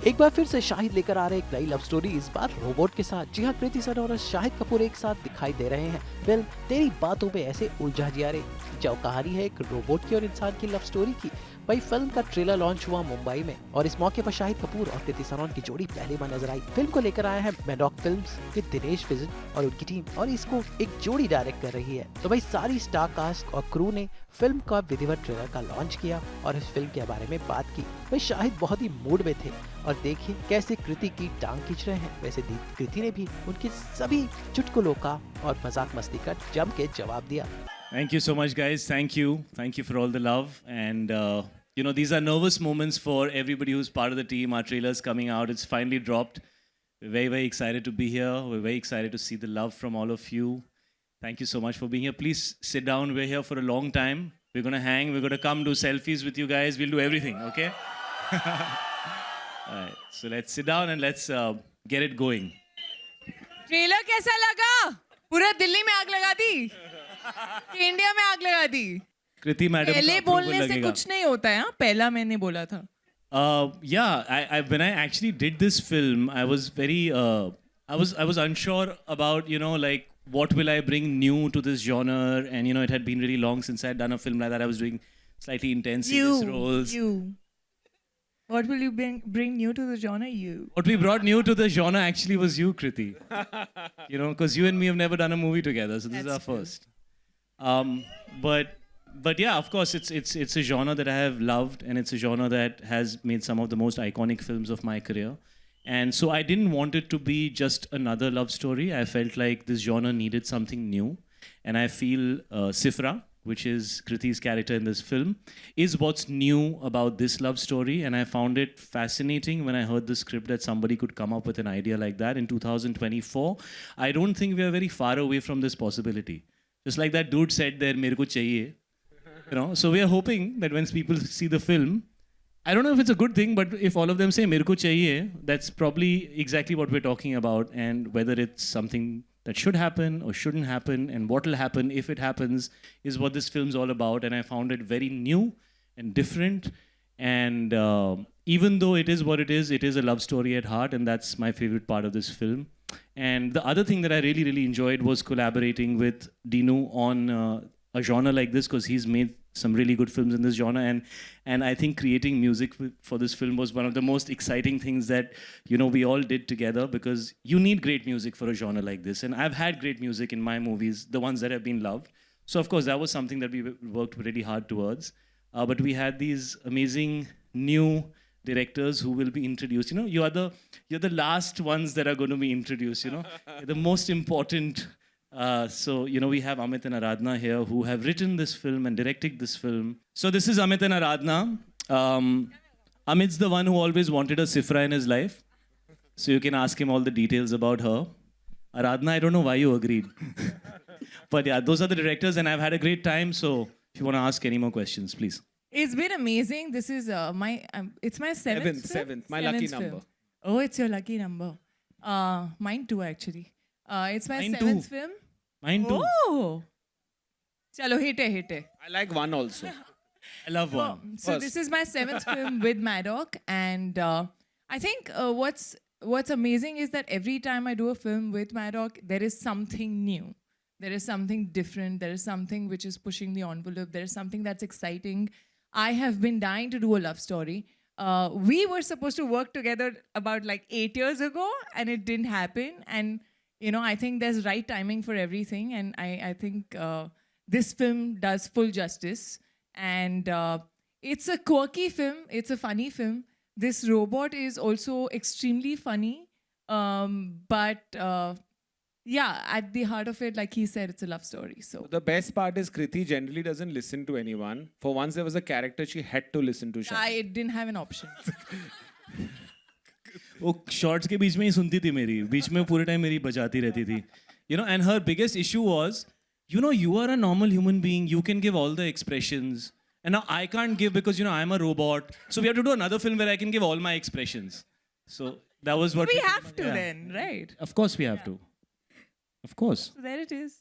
एक बार फिर से शाहिद लेकर आ रहे एक नई लव स्टोरी, इस बार रोबोट के साथ। जी हाँ, कृति सर और शाहिद कपूर एक साथ दिखाई दे रहे हैं फिल्म तेरी बातों पे ऐसे उलझा जिया रे, जो कहानी है एक रोबोट की और इंसान की लव स्टोरी की। वही फिल्म का ट्रेलर लॉन्च हुआ मुंबई में और इस मौके पर शाहिद कपूर और कृति सनोन की जोड़ी पहली बार नजर आई। फिल्म को लेकर आया है मैडॉक फिल्म्स के दिनेश विजन और उनकी टीम, और इसको एक जोड़ी डायरेक्ट कर रही है। तो भाई सारी स्टार कास्ट और क्रू ने फिल्म का विधिवत ट्रेलर का लॉन्च किया और इस फिल्म के बारे में बात की। भाई शाहिद बहुत ही मूड में थे और देखिए कैसे कृति की टांग खींच रहे हैं। वैसे कृति ने भी उनकी सभी चुटकुलों का और मजाक मस्ती का जम के जवाब दिया। Thank you so much, guys. Thank you. Thank you for all the love. And, these are nervous moments for everybody who's part of the team. Our trailer's coming out. It's finally dropped. We're very, very excited to be here. We're very excited to see the love from all of you. Thank you so much for being here. Please sit down. We're here for a long time. We're going to hang. We're going to come do selfies with you guys. We'll do everything, okay? All right. So let's sit down and let's get it going. Trailer कैसा लगा? पूरा दिल्ली में आग लगा दी कि India में आग लगा दी? कृति मैडम, पहले बोलने से कुछ नहीं होता है। पहला मैंने बोला था। When I actually did this film, I was very, I was unsure about, like, what will I bring new to this genre? And, it had been really long since I had done a film like that. I was doing slightly intense serious roles. What will you bring new to the genre? What we brought new to the genre actually was you, Kriti. Because you and me have never done a movie together, so this is our first. But yeah, of course, it's a genre that I have loved, and it's a genre that has made some of the most iconic films of my career. And so I didn't want it to be just another love story. I felt like this genre needed something new. And I feel Sifra, which is Kriti's character in this film, is what's new about this love story. And I found it fascinating when I heard the script that somebody could come up with an idea like that in 2024. I don't think we are very far away from this possibility. Just like that dude said there, "Mere ko chahiye." So we are hoping that when people see the film, I don't know if it's a good thing, but if all of them say "Mere ko chahiye," that's probably exactly what we're talking about, and whether it's something that should happen or shouldn't happen, and what will happen if it happens, is what this film's all about. And I found it very new and different. And even though it is what it is a love story at heart, and that's my favorite part of this film. And the other thing that I really, really enjoyed was collaborating with Dinu on a genre like this, because he's made some really good films in this genre, and I think creating music for this film was one of the most exciting things that we all did together, because you need great music for a genre like this, and I've had great music in my movies, the ones that have been loved. So of course that was something that we worked really hard towards, but we had these amazing new directors who will be introduced. You're the last ones that are going to be introduced. The most important. So we have Amit and Aradhna here, who have written this film and directed this film. So this is Amit and Aradhna. Amit's the one who always wanted a Sifra in his life, so you can ask him all the details about her. Aradhna, I don't know why you agreed. But yeah, those are the directors, and I've had a great time. So if you want to ask any more questions, please. It's been amazing. This is it's my seventh my lucky number. Film. Oh, it's your lucky number. Mine too, actually. It's my Mine seventh too. film. Mine too. Oh, chalo, hit it. I like one also. I love one. So First. this is my seventh film with Maddock, and I think what's amazing is that every time I do a film with Maddock, there is something new. There is something different. There is something which is pushing the envelope. There is something that's exciting. I have been dying to do a love story. We were supposed to work together about like 8 years ago, and it didn't happen. And I think there's right timing for everything, and I think this film does full justice. And it's a quirky film. It's a funny film. This robot is also extremely funny. But at the heart of it, like he said, it's a love story. So The best part is Kriti generally doesn't listen to anyone. For once there was a character she had to listen to. I didn't have an option. वो shorts के बीच में ही सुनती थी मेरी, बीच में पूरे time मेरी बजाती रहती थी. And her biggest issue was, you are a normal human being, you can give all the expressions, and now I can't give because I'm a robot, so we have to do another film where I can give all my expressions. So that was what We have to then, right? Of course we have to. Of course. So there it is.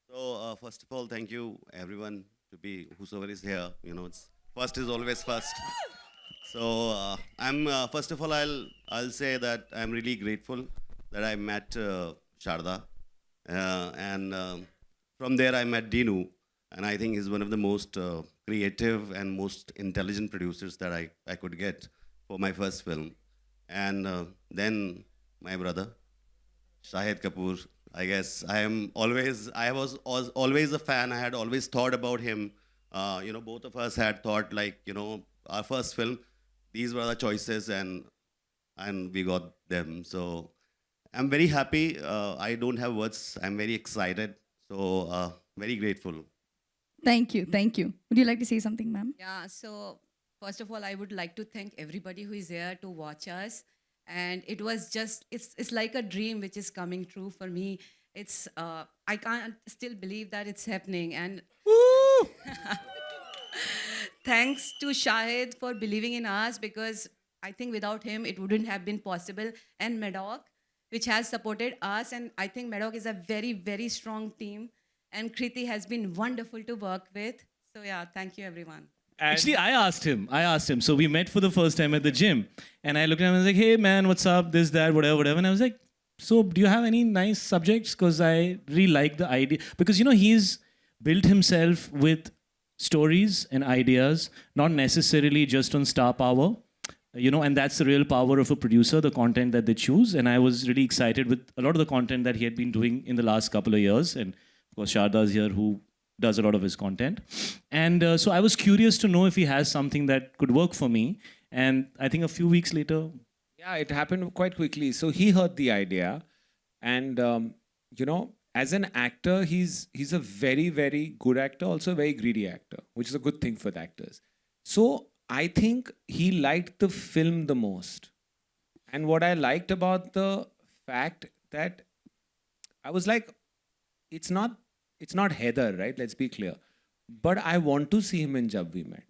So first of all, thank you everyone to be whosoever is here. It's first is always first. So I'm first of all I'll say that I'm really grateful that I met Sharda, and from there I met Dinu, and I think he's one of the most creative and most intelligent producers that I could get for my first film, and then my brother Shahid Kapoor. I guess I was always a fan. I had always thought about him. Both of us had thought like, our first film, these were the choices, and we got them. So I'm very happy. I don't have words. I'm very excited. So very grateful. Thank you. Thank you. Would you like to say something, ma'am? Yeah, so first of all, I would like to thank everybody who is here to watch us. And it was just, it's like a dream which is coming true for me. It's, I can't still believe that it's happening. And thanks to Shahid for believing in us, because I think without him, it wouldn't have been possible. And Madoc, which has supported us. And I think Madoc is a very, very strong team. And Kriti has been wonderful to work with. So yeah, thank you everyone. Actually, I asked him. So we met for the first time at the gym. And I looked at him and was like, hey, man, what's up? This, that, whatever, whatever. And I was like, so do you have any nice subjects? Because I really like the idea. Because, he's built himself with stories and ideas, not necessarily just on star power. And that's the real power of a producer, the content that they choose. And I was really excited with a lot of the content that he had been doing in the last couple of years. And of course, Sharda's here, who does a lot of his content. And so I was curious to know if he has something that could work for me. And I think a few weeks later... Yeah, it happened quite quickly. So he heard the idea. And, as an actor, he's a very, very good actor, also a very greedy actor, which is a good thing for the actors. So I think he liked the film the most. And what I liked about the fact that I was like, it's not Heather, right? Let's be clear. But I want to see him in Jab We Met.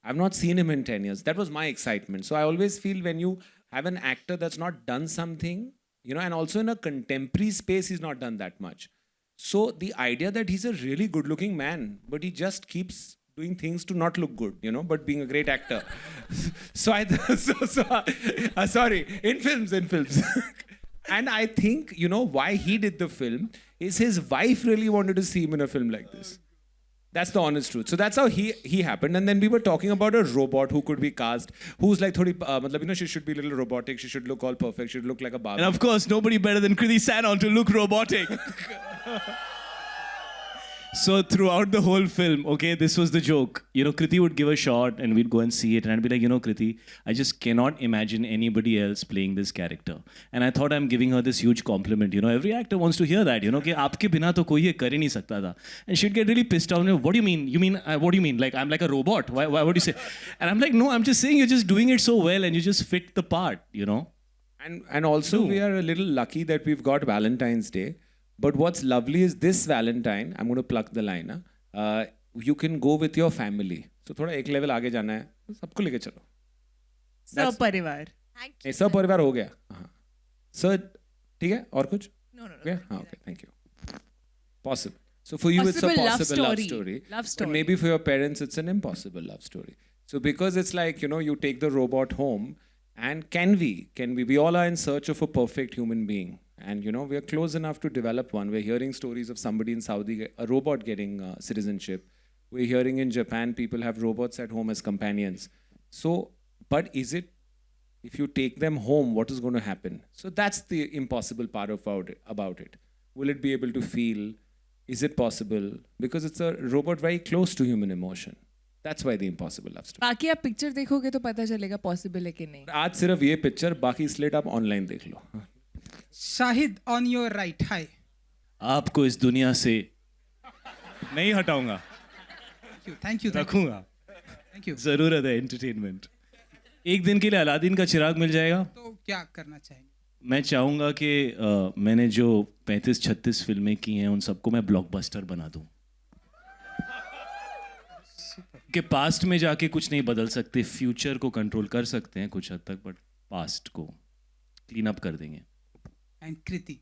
I've not seen him in 10 years. That was my excitement. So I always feel when you have an actor that's not done something, and also in a contemporary space, he's not done that much. So the idea that he's a really good looking man, but he just keeps doing things to not look good, but being a great actor. Sorry, in films. And I think, why he did the film is his wife really wanted to see him in a film like this. That's the honest truth. So that's how he happened. And then we were talking about a robot who could be cast, who's like, she should be a little robotic, she should look all perfect, she should look like a Barbie. And of course, nobody better than Kriti Sanon to look robotic. So throughout the whole film, okay, this was the joke. Kriti would give a shot and we'd go and see it. And I'd be like, Kriti, I just cannot imagine anybody else playing this character. And I thought I'm giving her this huge compliment. Every actor wants to hear that, कि आपके बिना तो कोई ये कर ही नहीं सकता था. And she'd get really pissed off. What do you mean? What do you mean? Like, I'm like a robot? Why would you say? And I'm like, no, I'm just saying you're just doing it so well and you just fit the part, And also we are a little lucky that we've got Valentine's Day. But what's lovely is this Valentine, I'm going to plug the line, you can go with your family. So थोड़ा एक level आगे जाना है, सबको लेके चलो. सपरिवार. सपरिवार हो गया. Sir, ठीक है? और कुछ? No. Yeah? Okay, thank you. Possible. So for you, it's a possible love story. But maybe for your parents, it's an impossible love story. So because it's like, you take the robot home, and can we all are in search of a perfect human being. And, we are close enough to develop one. We're hearing stories of somebody in Saudi, a robot getting citizenship. We're hearing in Japan, people have robots at home as companions. So, but is it, if you take them home, what is going to happen? So that's the impossible part about it. Will it be able to feel? Is it possible? Because it's a robot very close to human emotion. That's why the impossible love story. बाकी आप picture देखोगे तो पता चलेगा possible है कि नहीं. आज सिर्फ ये पिक्चर, बाकी स्लेट आप ऑनलाइन देख लो. Shahid, on your right. Hi. आपको इस दुनिया से नहीं हटाऊंगा. Thank you. रखूंगा. Thank you. जरूरत है एंटरटेनमेंट. एक दिन के लिए अलादीन का चिराग मिल जाएगा. तो क्या करना चाहेंगे? मैं चाहूंगा कि मैंने जो 35-36 फिल्में की हैं उन सबको मैं ब्लॉकबस्टर बना दूं. कि पास्ट में जाके कुछ नहीं बदल सकते, फ्यूचर को कंट्रोल कर सकते हैं कुछ हद तक, बट पास्ट को क्लीन अप कर देंगे. एंड कृति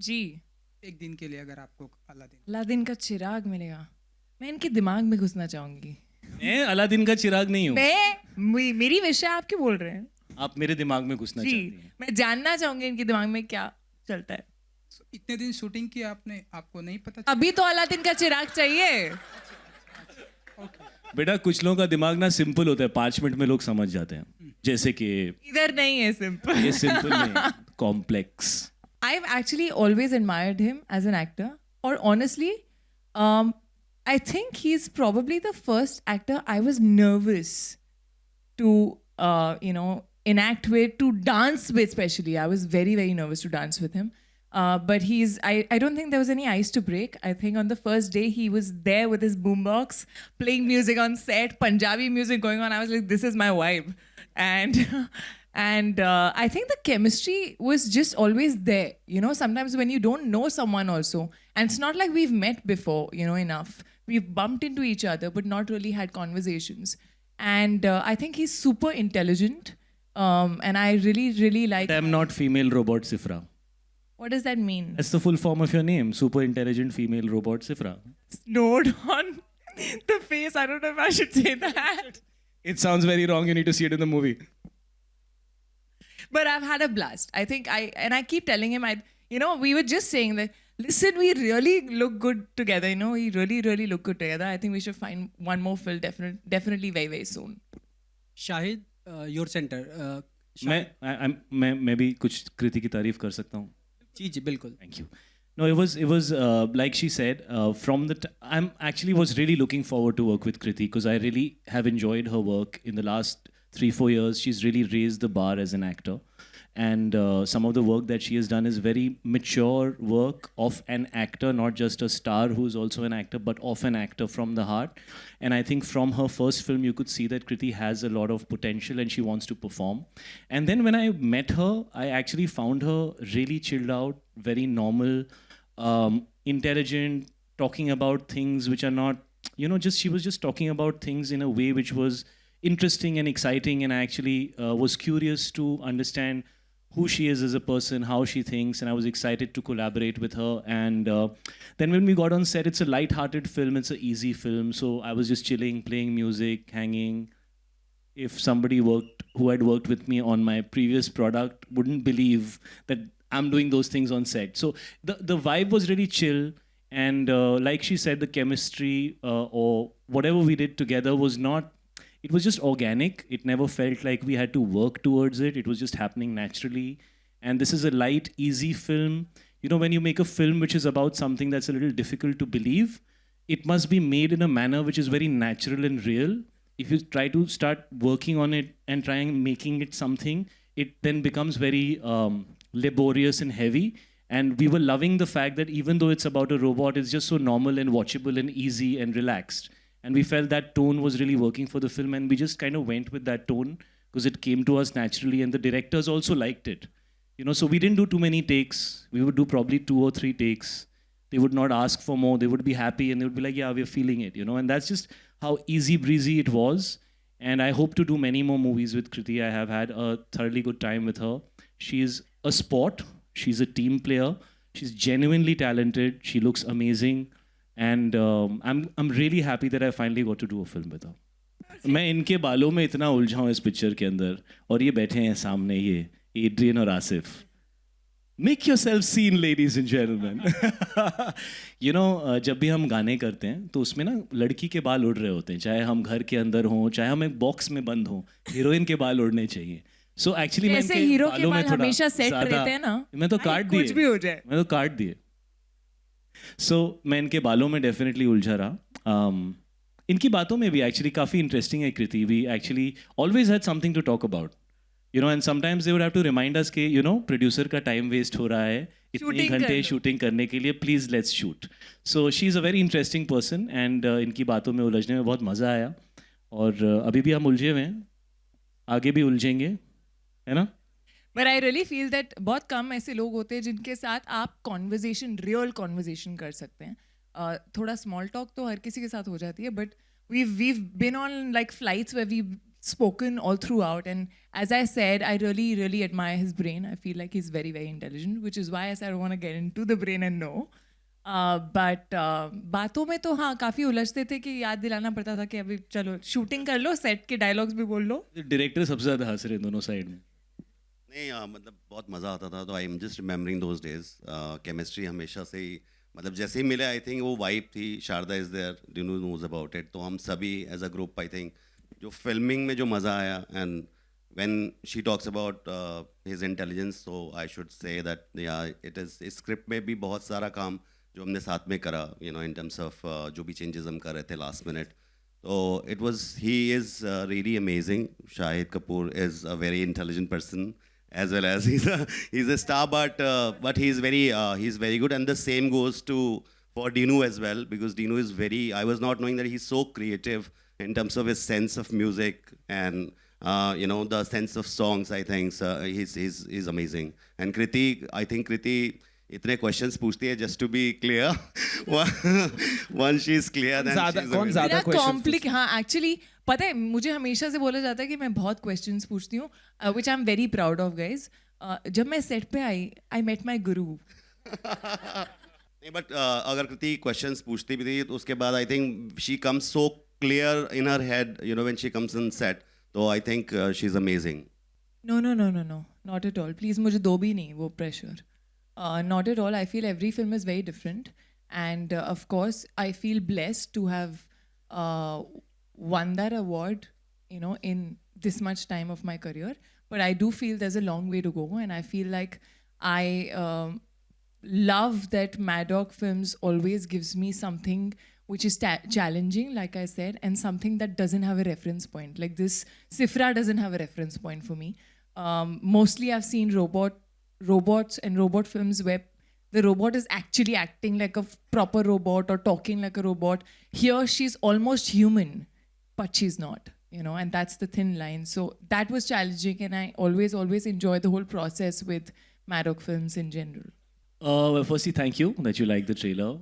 जी, एक दिन के लिए अगर आपको अलादीन अलादीन का चिराग मिलेगा, मैं इनके दिमाग में घुसना चाहूंगी. मैं अलादीन का चिराग नहीं हूँ. मेरी विषय आप क्यों बोल रहे हैं? आप मेरे दिमाग में घुसना जी, चाहती हैं. मैं जानना चाहूंगी इनके दिमाग में क्या चलता है. So, इतने दिन शूटिंग की आपने आपको नहीं पता अभी तो अलादीन का चिराग चाहिए. बेटा कुछ लोगों का दिमाग ना सिंपल होता है, 5 मिनट में लोग समझ जाते हैं. जैसे कि इधर नहीं है सिंपल. ये सिंपल नहीं, complex. I've actually always admired him as an actor. Or honestly, I think he's probably the first actor I was nervous to, enact with, to dance with especially. I was very, very nervous to dance with him. But I don't think there was any ice to break. I think on the first day he was there with his boombox, playing music on set, Punjabi music going on. I was like, this is my vibe. And and I think the chemistry was just always there. Sometimes when you don't know someone also, and it's not like we've met before, enough. We've bumped into each other, but not really had conversations. And I think he's super intelligent. And I really, really like... I'm not female robot Sifra. What does that mean? That's the full form of your name. Super intelligent female robot Sifra. Snowed on the face. I don't know if I should say that. It sounds very wrong. You need to see it in the movie. But I've had a blast. I think I keep telling him, we were just saying that, listen, we really look good together. We really, really look good together. I think we should find one more film definitely very, very soon. Shahid, your center. मैं भी कुछ कृति की तारीफ कर सकता हूँ. जी बिल्कुल. Thank you. No, it was like she said. I'm actually was really looking forward to work with Kriti because I really have enjoyed her work in the last 3-4 years. She's really raised the bar as an actor, and some of the work that she has done is very mature work of an actor, not just a star who's also an actor, but of an actor from the heart. And I think from her first film, you could see that Kriti has a lot of potential and she wants to perform. And then when I met her, I actually found her really chilled out, very normal, intelligent, talking about things which are not, she was just talking about things in a way which was interesting and exciting. And I actually was curious to understand who she is as a person, how she thinks, and I was excited to collaborate with her. And then when we got on set, it's a light-hearted film, it's an easy film, so I was just chilling, playing music, hanging. If somebody who had worked with me on my previous product wouldn't believe that I'm doing those things on set. So the vibe was really chill, and like she said, the chemistry or whatever we did together was not, it was just organic. It never felt like we had to work towards it. It was just happening naturally. And this is a light, easy film. When you make a film which is about something that's a little difficult to believe, it must be made in a manner which is very natural and real. If you try to start working on it and trying making it something, it then becomes very laborious and heavy. And we were loving the fact that even though it's about a robot, it's just so normal and watchable and easy and relaxed. And we felt that tone was really working for the film, and we just kind of went with that tone because it came to us naturally, and the directors also liked it. So we didn't do too many takes. We would do probably 2 or 3 takes. They would not ask for more. They would be happy and they would be like, yeah, we're feeling it, And that's just how easy breezy it was. And I hope to do many more movies with Kriti. I have had a thoroughly good time with her. She's a sport. She's a team player. She's genuinely talented. She looks amazing. And I'm really happy that I finally got to do a film with her. मैं इनके बालों में इतना उलझा हूँ इस picture के अंदर, और ये बैठे हैं सामने, ये एड्रियन और Asif. Make yourself seen, ladies and gentlemen. जब भी हम गाने करते हैं तो उसमें ना लड़की के बाल उड़ रहे होते हैं, चाहे हम घर के अंदर हों, चाहे हम एक बॉक्स में बंद हों, हीरोइन के बाल उड़ने चाहिए. So actually मैं इनके बालों में थोड़ा ज़्यादा, मैं तो काट दिए, मैं तो काट दिए. So मैं इनके बालों में डेफिनेटली उलझा रहा. इनकी बातों में भी एक्चुअली काफ़ी इंटरेस्टिंग है Kriti. We actually always had something to talk about, and sometimes they would have to remind us के प्रोड्यूसर का टाइम वेस्ट हो रहा है इतने घंटे शूटिंग करने के लिए, please let's shoot. So she is a very interesting person, and इनकी बातों में उलझने में बहुत मज़ा आया. और अभी भी हम उलझे हुए हैं, आगे भी उलझेंगे, है ना. But I really feel that बहुत कम ऐसे लोग होते हैं जिनके साथ आप रियल कॉन्वर्जेशन कर सकते हैं. थोड़ा स्मॉल टॉक तो हर किसी के साथ हो जाती है, but we've been on like flights where we've spoken all throughout, and as I said, I really admire his brain. I feel like he's very, very intelligent, which is why I said I want to get into the brain and know. But बातों में तो हाँ काफ़ी उलझते थे कि याद दिलाना पड़ता था कि अभी चलो शूटिंग कर लो, सेट के डायलॉग्स भी बोल लो. डायरेक्टर सबसे ज़्यादा हंस रहे हैं दोनों साइड में. नहीं मतलब बहुत मज़ा आता था. तो I am just remembering those days. Chemistry हमेशा से ही मतलब जैसे ही मिले आई थिंक वो वाइब थी. Sharda is there, Dinu knows about it. तो हम सभी as a group I think जो फिल्मिंग में जो मज़ा आया. And when she talks about his intelligence, so I should say that yeah, it is इस script में भी बहुत सारा काम जो हमने साथ में करा, you know, in terms of जो भी changes हम कर रहे थे last minute. So he is really amazing. Shahid Kapoor is a very intelligent person as well as he's a star, but he's very good. And the same goes to for Dinu as well, because Dinu is I was not knowing that he's so creative in terms of his sense of music and you know, the sense of songs. I think he's amazing. And Kriti, I think Kriti इतने questions पूछती है just to be clear. Once she's clear, then she's कौन ज़्यादा questions? हाँ actually पता है मुझे हमेशा से बोला जाता है कि मैं बहुत questions पूछती हूँ, which I'm very proud of guys. जब मैं set पे आई, I met my guru. नहीं but अगर कृति questions पूछती भी थी तो उसके बाद I think she comes so clear in her head, you know, when she comes on set. So I think she's amazing. No, not at all. Please मुझे दो भी नहीं वो pressure. Not at all. I feel every film is very different, and of course I feel blessed to have won that award, you know, in this much time of my career. But I do feel there's a long way to go, and I feel like I love that Maddock Films always gives me something which is challenging, like I said, and something that doesn't have a reference point. Like this, Sifra doesn't have a reference point for me. Mostly I've seen robots and robot films where the robot is actually acting like a proper robot or talking like a robot. Here she's almost human, but she's not, you know, and that's the thin line. So that was challenging, and I always enjoy the whole process with Maddock Films in general. Well, firstly, thank you that you liked the trailer.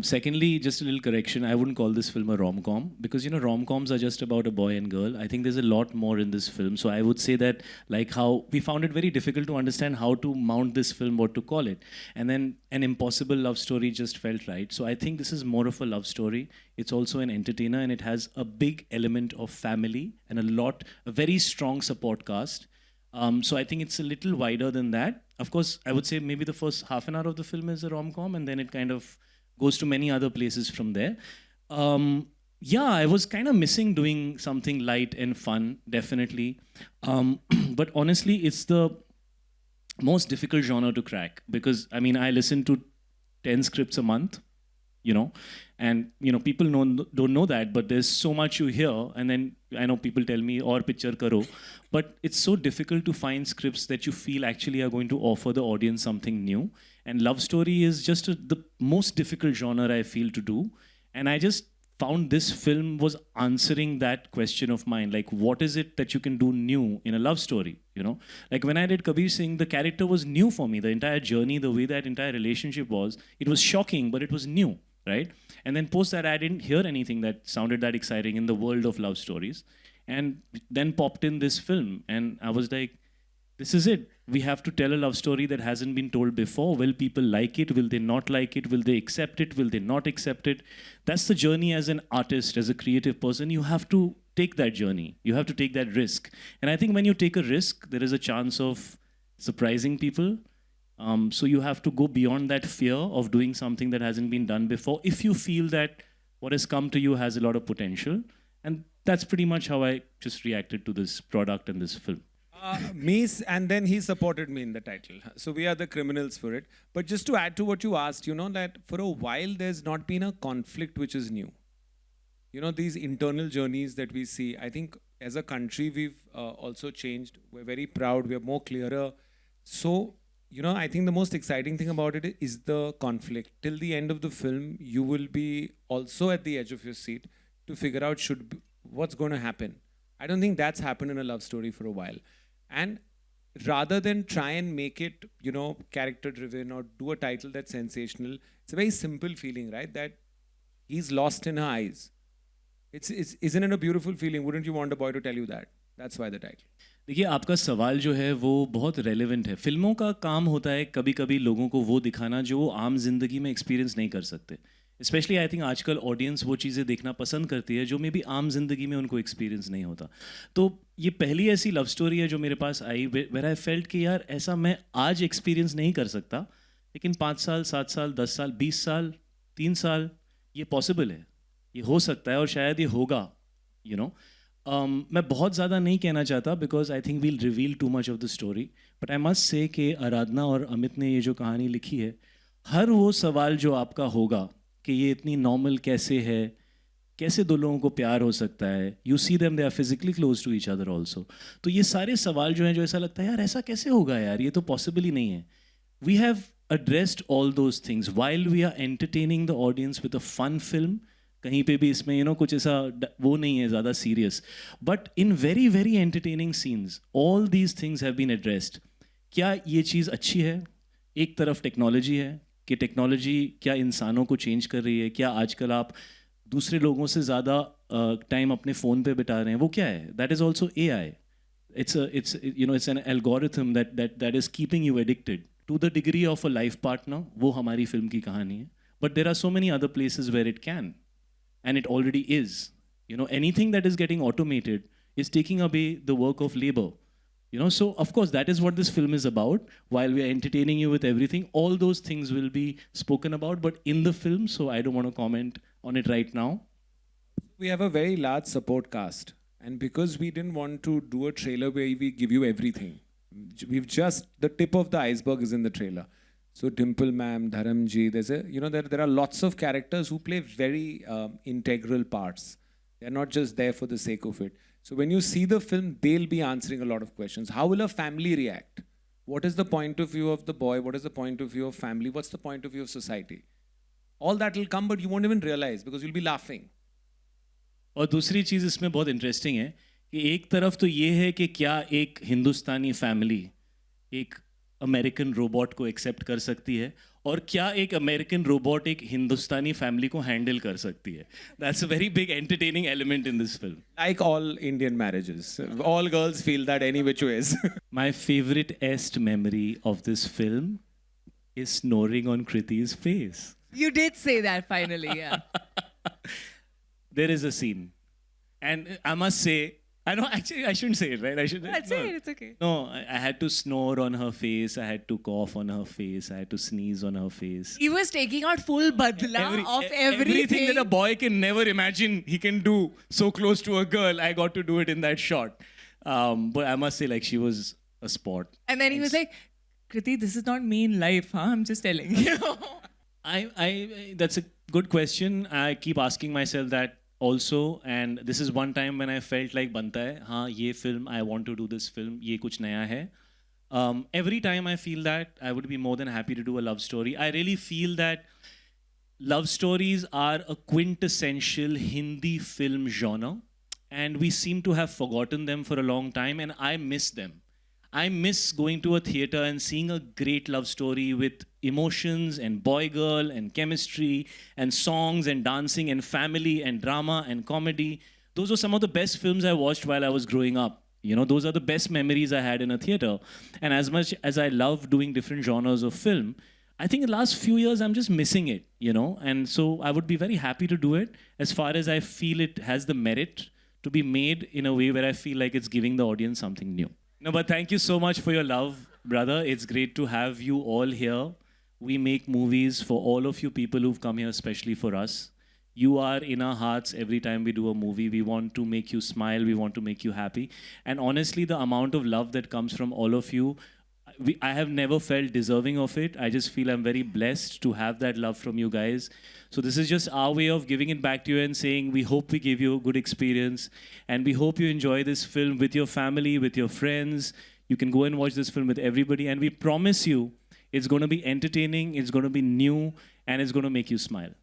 Secondly, just a little correction. I wouldn't call this film a rom-com because, you know, rom-coms are just about a boy and girl. I think there's a lot more in this film. So I would say that, like how we found it very difficult to understand how to mount this film, what to call it. And then an impossible love story just felt right. So I think this is more of a love story. It's also an entertainer, and it has a big element of family and a very strong support cast. So I think it's a little wider than that. Of course, I would say maybe the first half an hour of the film is a rom-com, and then it kind of goes to many other places from there. Yeah, I was kind of missing doing something light and fun, definitely. But honestly, it's the most difficult genre to crack because, I mean, I listen to 10 scripts a month, you know, and, you know, people don't know that, but there's so much you hear, and then I know people tell me, or picture karo, but it's so difficult to find scripts that you feel actually are going to offer the audience something new. And love story is just the most difficult genre I feel to do. And I just found this film was answering that question of mine. Like, what is it that you can do new in a love story? You know, like when I did Kabir Singh, the character was new for me. The entire journey, the way that entire relationship was, it was shocking, but it was new, right? And then post that, I didn't hear anything that sounded that exciting in the world of love stories. And then popped in this film, and I was like, this is it. We have to tell a love story that hasn't been told before. Will people like it? Will they not like it? Will they accept it? Will they not accept it? That's the journey as an artist, as a creative person. You have to take that journey. You have to take that risk. And I think when you take a risk, there is a chance of surprising people. So you have to go beyond that fear of doing something that hasn't been done before if you feel that what has come to you has a lot of potential. And that's pretty much how I just reacted to this product and this film. And then he supported me in the title. So we are the criminals for it. But just to add to what you asked, you know, that for a while there's not been a conflict which is new. You know, these internal journeys that we see, I think as a country we've also changed. We're very proud. We're more clearer. So, you know, I think the most exciting thing about it is the conflict. Till the end of the film, you will be also at the edge of your seat to figure out what's going to happen. I don't think that's happened in a love story for a while. And rather than try and make it, you know, character driven or do a title that's sensational, it's a very simple feeling, right? That he's lost in her eyes. Isn't it a beautiful feeling? Wouldn't you want a boy to tell you that? That's why the title. देखिए आपका सवाल जो है वो बहुत relevant है. फिल्मों का काम होता है कभी कभी लोगों को वो दिखाना जो वो आम जिंदगी में एक्सपीरियंस नहीं कर सकते. स्पेशली आई थिंक आजकल ऑडियंस वो चीज़ें देखना पसंद करती है जो मे बी आम जिंदगी में उनको एक्सपीरियंस नहीं होता. तो ये पहली ऐसी लव स्टोरी है जो मेरे पास आई वेर आई फेल्ट कि यार ऐसा मैं आज एक्सपीरियंस नहीं कर सकता, लेकिन 5 साल 7 साल 10 साल 20 साल 3 साल ये पॉसिबल है, ये हो सकता है और शायद ये होगा. यू नो मैं बहुत ज़्यादा नहीं कहना चाहता because I think we'll reveal too much of the story, but I must say कि आराधना और अमित ने ये जो कहानी लिखी है, हर वो सवाल जो आपका होगा कि ये इतनी नॉर्मल कैसे है, कैसे दो लोगों को प्यार हो सकता है, you see them they are physically close to each other also. तो ये सारे सवाल जो हैं जो ऐसा लगता है यार ऐसा कैसे होगा यार, ये तो पॉसिबल ही नहीं है. We have addressed all those things while we are entertaining the audience with a fun film. कहीं पे भी इसमें कुछ ऐसा वो नहीं है ज़्यादा serious, but in very very entertaining scenes all these things have been addressed. क्या ये चीज़ अच्छी है? एक तरफ टेक्नोलॉजी है कि टेक्नोलॉजी क्या इंसानों को चेंज कर रही है, क्या आजकल आप दूसरे लोगों से ज़्यादा टाइम अपने फ़ोन पे बिता रहे हैं, वो क्या है? That is also AI. It's an algorithm that is keeping you addicted to the degree of a life partner. वो हमारी फिल्म की कहानी है. But there are so many other places where it can, and it already is. Anything that is getting automated is taking away the work of labor. So of course that is what this film is about. While we are entertaining you with everything, all those things will be spoken about, but in the film, so I don't want to comment on it right now. We have a very large support cast, and because we didn't want to do a trailer where we give you everything, we've just the tip of the iceberg is in the trailer. So Dimple ma'am, Dharamji, there's there are lots of characters who play very integral parts. They're not just there for the sake of it. So when you see the film, they'll be answering a lot of questions. How will a family react? What is the point of view of the boy? What is the point of view of family? What's the point of view of society? All that will come, but you won't even realize because you'll be laughing. और दूसरी चीज़ इसमें बहुत interesting है कि एक तरफ तो ये है कि क्या एक हिंदुस्तानी फैमिली एक अमेरिकन रोबोट को एक्सेप्ट कर सकती है, और क्या एक अमेरिकन रोबोट एक हिंदुस्तानी फैमिली को हैंडल कर सकती है. That's a very big entertaining element in this film. Like all Indian marriages, all girls feel that any which ways. My favorite memory of this film is snoring on Kriti's face. You did say that finally, yeah. There is a scene, and I must say, I know actually I shouldn't say it, right? I should. Say it, it's okay. No, I had to snore on her face. I had to cough on her face. I had to sneeze on her face. He was taking out full badla of Everything that a boy can never imagine he can do so close to a girl, I got to do it in that shot. But I must say, like, she was a sport. And then he was like, Kriti, this is not me in life, huh? I'm just telling you. That's a good question. I keep asking myself that also, and this is one time when I felt like banta hai, हाँ ये film, I want to do this film, ये कुछ नया है. Every time I feel that, I would be more than happy to do a love story. I really feel that love stories are a quintessential Hindi film genre, and we seem to have forgotten them for a long time, and I miss them. I miss going to a theater and seeing a great love story with emotions and boy-girl and chemistry and songs and dancing and family and drama and comedy. Those were some of the best films I watched while I was growing up. Those are the best memories I had in a theater. And as much as I love doing different genres of film, I think in the last few years I'm just missing it, And so I would be very happy to do it as far as I feel it has the merit to be made in a way where I feel like it's giving the audience something new. No, but thank you so much for your love, brother. It's great to have you all here. We make movies for all of you people who've come here, especially for us. You are in our hearts every time we do a movie. We want to make you smile. We want to make you happy. And honestly, the amount of love that comes from all of you, I have never felt deserving of it. I just feel I'm very blessed to have that love from you guys. So this is just our way of giving it back to you and saying we hope we give you a good experience, and we hope you enjoy this film with your family, with your friends. You can go and watch this film with everybody, and we promise you it's going to be entertaining, it's going to be new, and it's going to make you smile.